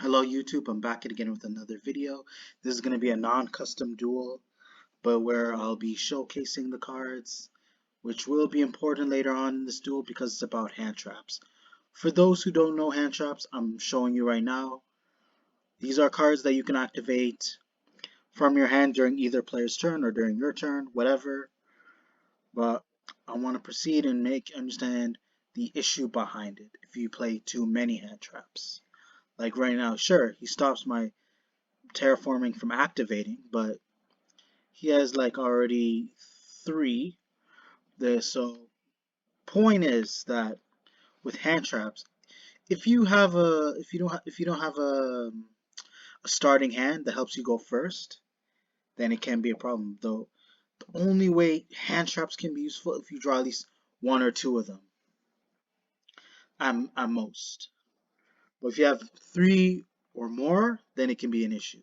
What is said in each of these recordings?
Hello YouTube, I'm back again with another video. This is going to be a non-custom duel, but where I'll be showcasing the cards, which will be important later on in this duel because it's about hand traps. For those who don't know hand traps, I'm showing you right now. These are cards that you can activate from your hand during either player's turn or during your turn, whatever. But I want to proceed and understand the issue behind it if you play too many hand traps. Like right now, sure, he stops my terraforming from activating, but he has like already three. So point is that with hand traps, if you have a if you don't have a starting hand that helps you go first, then it can be a problem. Though the only way hand traps can be useful if you draw at least one or two of them at most. But if you have three or more, then it can be an issue.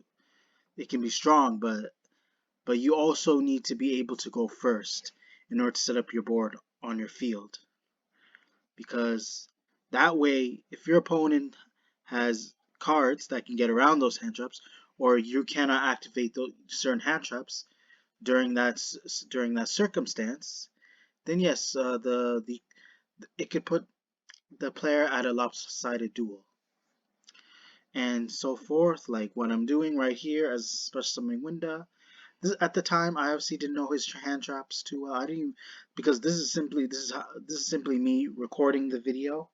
It can be strong, but you also need to be able to go first in order to set up your board on your field. Because that way, if your opponent has cards that can get around those hand traps, or you cannot activate those certain hand traps during that circumstance, then yes, it could put the player at a lopsided duel. And so forth, like what I'm doing right here as special summoning Winda. At the time, I obviously didn't know his hand traps too well. I didn't even, because this is simply me recording the video,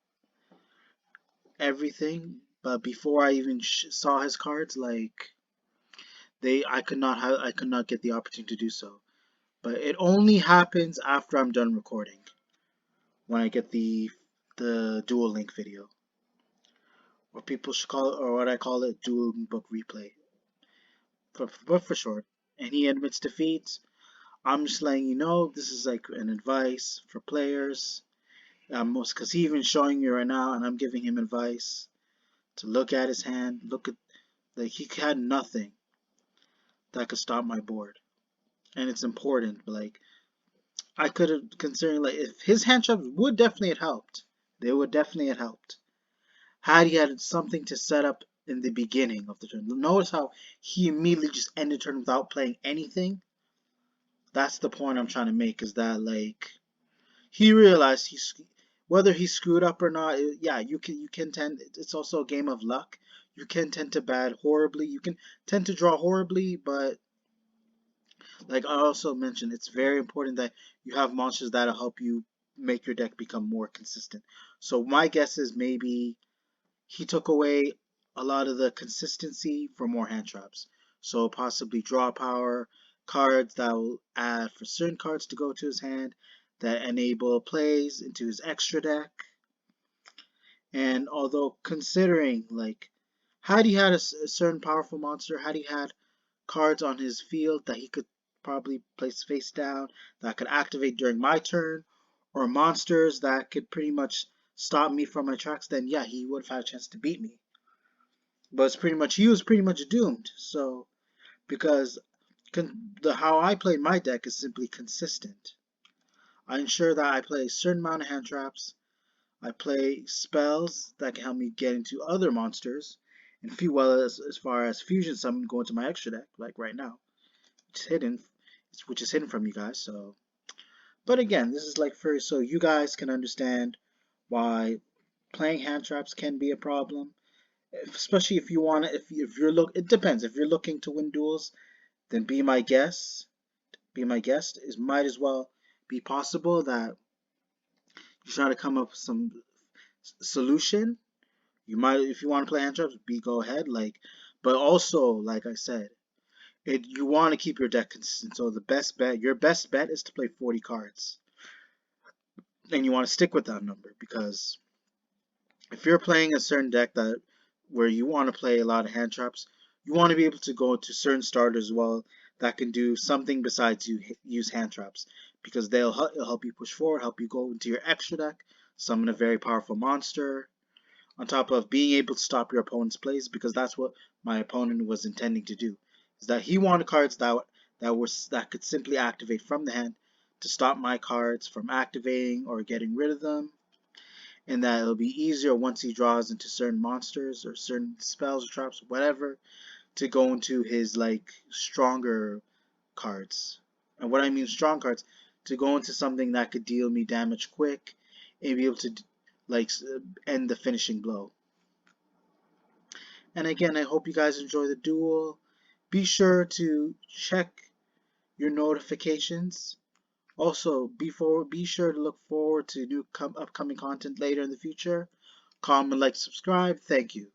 everything. But before I even saw his cards, like I could not get the opportunity to do so. But it only happens after I'm done recording, when I get the Duel Link video, or people should call it, or what I call it, Duel Book Replay, but for short. And he admits defeat. I'm just letting you know this is like an advice for players. Because he's even showing me right now, and I'm giving him advice to look at his hand. Look at, like, he had nothing that could stop my board, and it's important. But like, I could have considering, like, if his hand traps would definitely have helped. They would definitely have helped had he had something to set up in the beginning of the turn. Notice how he immediately just ended the turn without playing anything. That's the point I'm trying to make. Is that like he realized whether he screwed up or not. Yeah, you can tend. It's also a game of luck. You can tend to bad horribly. You can tend to draw horribly, but like I also mentioned, it's very important that you have monsters that'll help you make your deck become more consistent. So my guess is maybe he took away a lot of the consistency for more hand traps. So possibly draw power cards that will add for certain cards to go to his hand that enable plays into his extra deck. And although considering like had he had a certain powerful monster, had he had cards on his field that he could probably place face down that could activate during my turn, or monsters that could pretty much stop me from my tracks, then yeah, he would have had a chance to beat me. But it's pretty much he was pretty much doomed. So because how I play my deck is simply consistent. I ensure that I play a certain amount of hand traps. I play spells that can help me get into other monsters, and as far as fusion summon go into my extra deck, like right now. It's hidden, which is hidden from you guys. So, but again, this is like for so you guys can understand why playing hand traps can be a problem, especially if you want to. If you're it depends. If you're looking to win duels, then be my guest. Be my guest. It might as well be possible that you try to come up with some solution. You might, if you want to play hand traps, go ahead. Like, but also, like I said, you want to keep your deck consistent. So your best bet is to play 40 cards, and you want to stick with that number because if you're playing a certain deck where you want to play a lot of hand traps, you want to be able to go to certain starters as well that can do something besides you use hand traps because they'll help you push forward, help you go into your extra deck, summon a very powerful monster, on top of being able to stop your opponent's plays, because that's what my opponent was intending to do. Is that he wanted cards that could simply activate from the hand to stop my cards from activating or getting rid of them. and that it'll be easier once he draws into certain monsters or certain spells or traps, whatever, to go into his like stronger cards. And what I mean strong cards, to go into something that could deal me damage quick and be able to like end the finishing blow. And again, I hope you guys enjoy the duel. Be sure to check your notifications. Also, be sure to look forward to new upcoming content later in the future. Comment, like, subscribe. Thank you.